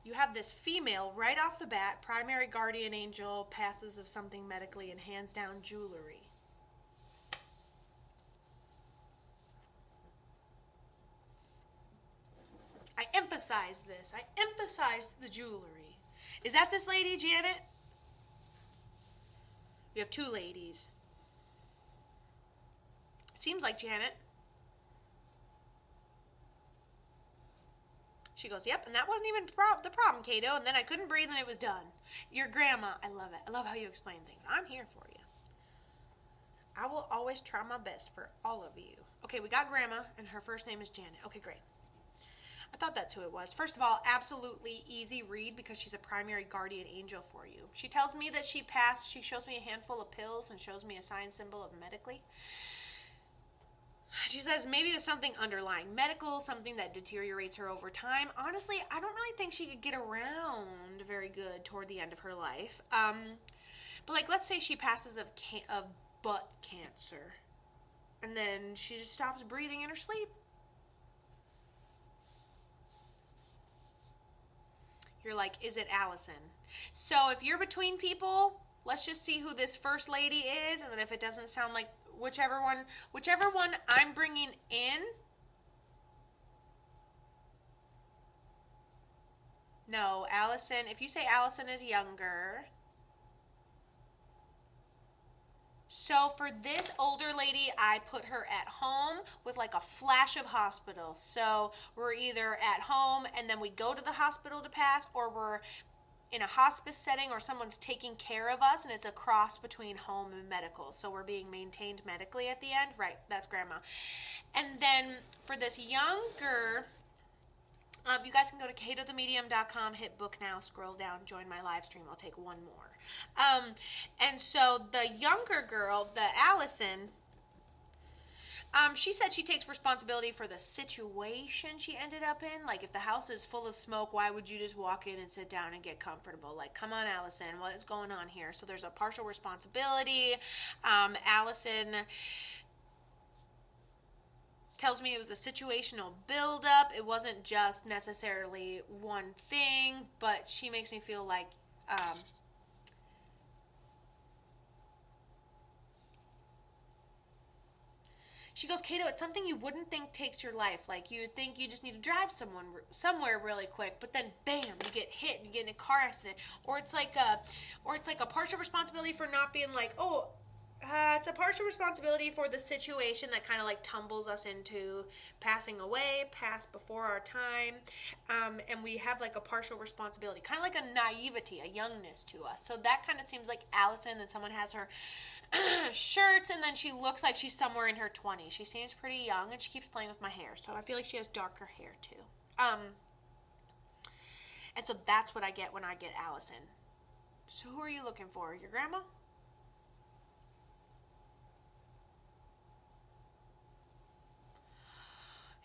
you have this female right off the bat, primary guardian angel, passes of something medically and hands down jewelry. I emphasize this. I emphasize the jewelry. Is that this lady, Janet? We have two ladies. Seems like Janet. She goes, yep, and that wasn't even the problem, Kato, and then I couldn't breathe and it was done. Your grandma, I love it. I love how you explain things. I'm here for you. I will always try my best for all of you. Okay, we got grandma, and her first name is Janet. Okay, great. I thought that's who it was. First of all, absolutely easy read because she's a primary guardian angel for you. She tells me that she passed. She shows me a handful of pills and shows me a sign symbol of medically. She says maybe there's something underlying medical, something that deteriorates her over time. Honestly, I don't really think she could get around very good toward the end of her life. But like, let's say she passes of butt cancer, and then she just stops breathing in her sleep. You're like, is it Allison? So if you're between people, let's just see who this first lady is, and then if it doesn't sound like whichever one I'm bringing in. No, Allison, if you say Allison is younger. So for this older lady, I put her at home with like a flash of hospital. So we're either at home and then we go to the hospital to pass, or we're in a hospice setting or someone's taking care of us, and it's a cross between home and medical. So we're being maintained medically at the end. Right, that's grandma. And then for this younger, you guys can go to katothemedium.com, hit book now, scroll down, join my live stream. I'll take one more. And so the younger girl, the Allison, she said she takes responsibility for the situation she ended up in. Like, if the house is full of smoke, why would you just walk in and sit down and get comfortable? Like, come on, Allison, what is going on here? So there's a partial responsibility. Allison tells me it was a situational buildup. It wasn't just necessarily one thing, but she makes me feel like she goes, Kato, it's something you wouldn't think takes your life. Like, you would think you just need to drive somewhere really quick, but then bam, you get hit, you get in a car accident, or it's like a partial responsibility for not being like, it's a partial responsibility for the situation that kind of like tumbles us into passing away, pass before our time, and we have like a partial responsibility, kind of like a naivety, a youngness to us. So that kind of seems like Allison, that someone has her shirts, and then she looks like she's somewhere in her 20s. She seems pretty young, and she keeps playing with my hair, so I feel like she has darker hair too. And so that's what I get when I get Allison. So who are you looking for? Your grandma?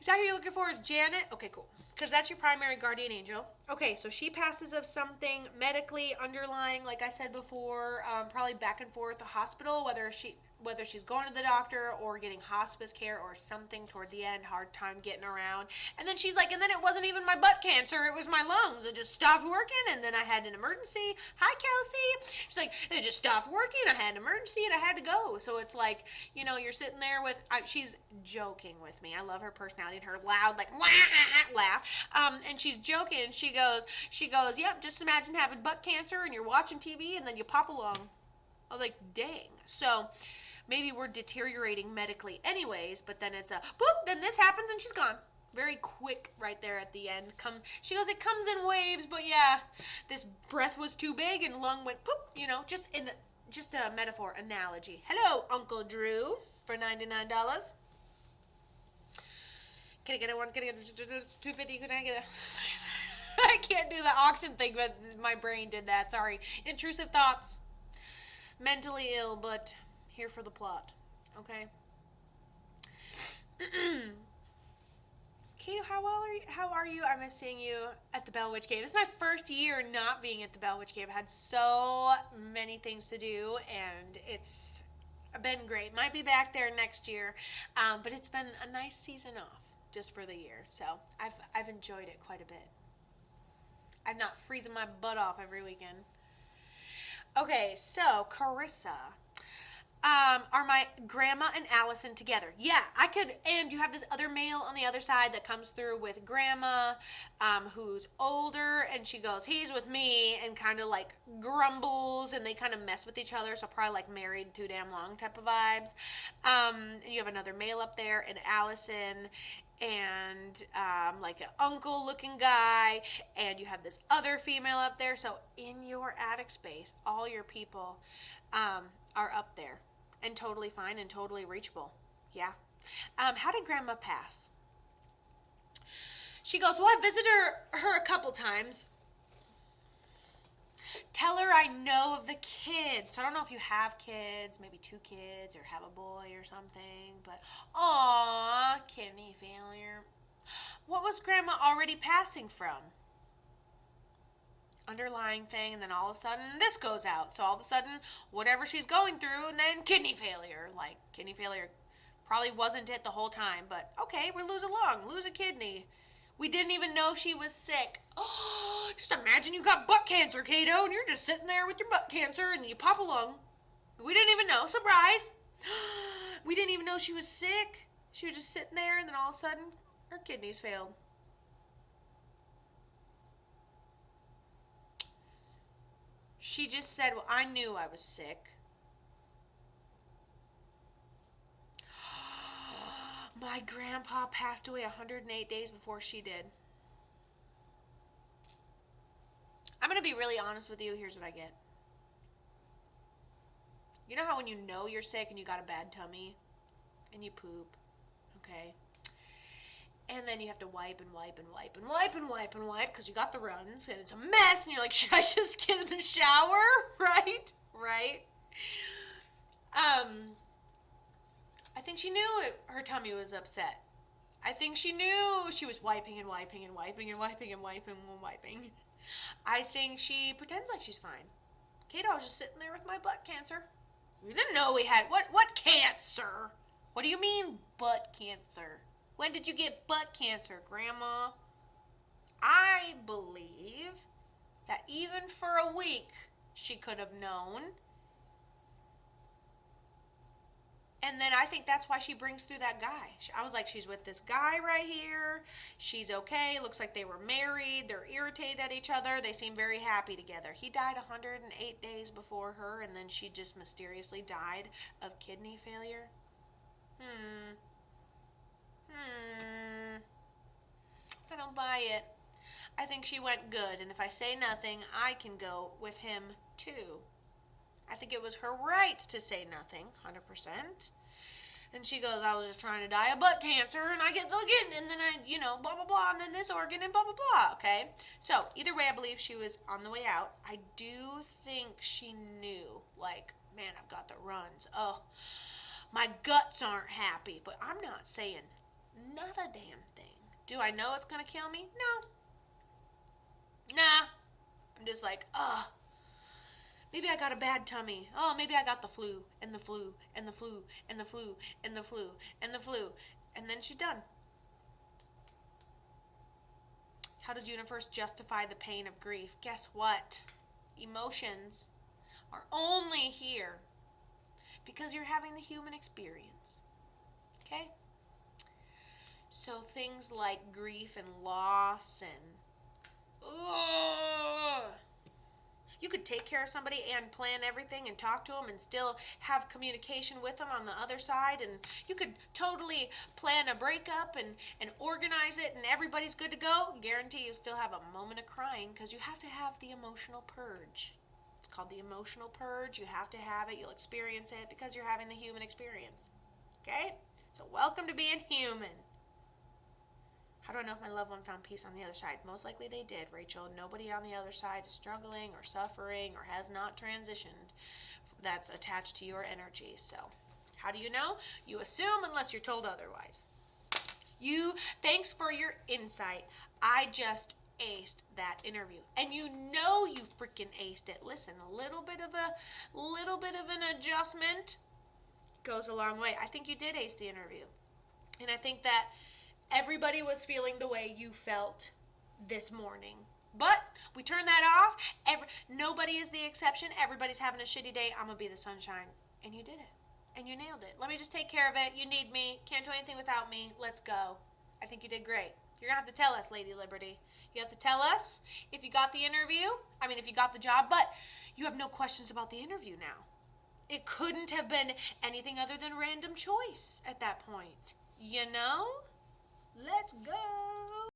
Is that who you're looking for? Is Janet? Okay, cool. Because that's your primary guardian angel. Okay, so she passes of something medically underlying, like I said before, probably back and forth the hospital, whether she's going to the doctor or getting hospice care or something toward the end, hard time getting around. And then she's like, and then it wasn't even my butt cancer, it was my lungs. It just stopped working, and then I had an emergency. Hi, Kelsey. She's like, it just stopped working, I had an emergency, and I had to go. So it's like, you're sitting there with, she's joking with me. I love her personality and her loud, like, laugh. And she's joking. She goes, yep, just imagine having butt cancer and you're watching TV and then you pop along. I was like, dang. So maybe we're deteriorating medically anyways, but then it's a boop, then this happens and she's gone. Very quick right there at the end. She goes, it comes in waves, but yeah, this breath was too big and lung went poop, just a metaphor, analogy. Hello, Uncle Drew, for $99. Can I get a one? Can I get a $250? Can I get a... I can't do the auction thing, but my brain did that. Sorry. Intrusive thoughts. Mentally ill, but here for the plot. Okay? Kato, how are you? I miss seeing you at the Bell Witch Cave. This is my first year not being at the Bell Witch Cave. I had so many things to do, and it's been great. Might be back there next year, but it's been a nice season off just for the year. So I've enjoyed it quite a bit. I'm not freezing my butt off every weekend. Okay, so Karyssa. Are my grandma and Allison together? Yeah, I could. And you have this other male on the other side that comes through with grandma, who's older, and she goes, he's with me, and kind of like grumbles, and they kind of mess with each other, so probably like married too damn long type of vibes. You have another male up there, and Allison, and like an uncle looking guy, and you have this other female up there. So in your attic space, all your people are up there and totally fine and totally reachable. Yeah. How did grandma pass? She goes, well, I visited her a couple times. Tell her I know of the kids. So I don't know if you have kids, maybe 2 kids, or have a boy or something, but aw, kidney failure. What was grandma already passing from? Underlying thing, and then all of a sudden this goes out. So all of a sudden, whatever she's going through, and then kidney failure. Like, kidney failure probably wasn't it the whole time, but okay, we're lose a kidney. We didn't even know she was sick. Oh, just imagine you got butt cancer, Kato, and you're just sitting there with your butt cancer, and you pop a lung. We didn't even know. Surprise! We didn't even know she was sick. She was just sitting there, and then all of a sudden, her kidneys failed. She just said, well, I knew I was sick. My grandpa passed away 108 days before she did. I'm going to be really honest with you. Here's what I get. You know how when you know you're sick and you got a bad tummy and you poop, okay? And then you have to wipe and wipe and wipe and wipe and wipe and wipe because you got the runs and it's a mess and you're like, should I just get in the shower? Right? I think she knew her tummy was upset. I think she knew she was wiping and wiping and wiping and wiping and wiping and wiping. I think she pretends like she's fine. Kato, I was just sitting there with my butt cancer. We didn't know we had, what cancer? What do you mean butt cancer? When did you get butt cancer, Grandma? I believe that even for a week, she could have known. And then I think that's why she brings through that guy. I was like, she's with this guy right here. She's okay. Looks like they were married. They're irritated at each other. They seem very happy together. He died 108 days before her, and then she just mysteriously died of kidney failure. I don't buy it. I think she went good, and if I say nothing, I can go with him too. I think it was her right to say nothing, 100%. And she goes, I was just trying to die of butt cancer, and I get the kidney, and then I, blah, blah, blah, and then this organ, and blah, blah, blah, okay? So, either way, I believe she was on the way out. I do think she knew, like, man, I've got the runs. Oh, my guts aren't happy, but I'm not saying not a damn thing. Do I know it's going to kill me? No. Nah. I'm just like, maybe I got a bad tummy. Oh, maybe I got the flu, and the flu, and the flu, and the flu, and the flu, and the flu. And then she's done. How does universe justify the pain of grief? Guess what? Emotions are only here because you're having the human experience. Okay? So things like grief and loss and you could take care of somebody and plan everything and talk to them and still have communication with them on the other side, and you could totally plan a breakup and organize it and everybody's good to go. Guarantee you still have a moment of crying because you have to have the emotional purge. It's called the emotional purge. You have to have it. You'll experience it because you're having the human experience. Okay? So welcome to being human. How do I know if my loved one found peace on the other side? Most likely they did, Rachel. Nobody on the other side is struggling or suffering or has not transitioned that's attached to your energy. So, how do you know? You assume unless you're told otherwise. Thanks for your insight. I just aced that interview. And you know you freaking aced it. Listen, a little bit of an adjustment goes a long way. I think you did ace the interview. And I think that everybody was feeling the way you felt this morning. But we turn that off. Nobody is the exception. Everybody's having a shitty day. I'm going to be the sunshine. And you did it. And you nailed it. Let me just take care of it. You need me. Can't do anything without me. Let's go. I think you did great. You're going to have to tell us, Lady Liberty. You have to tell us if you got the interview. I mean, if you got the job. But you have no questions about the interview now. It couldn't have been anything other than random choice at that point. You know? Let's go.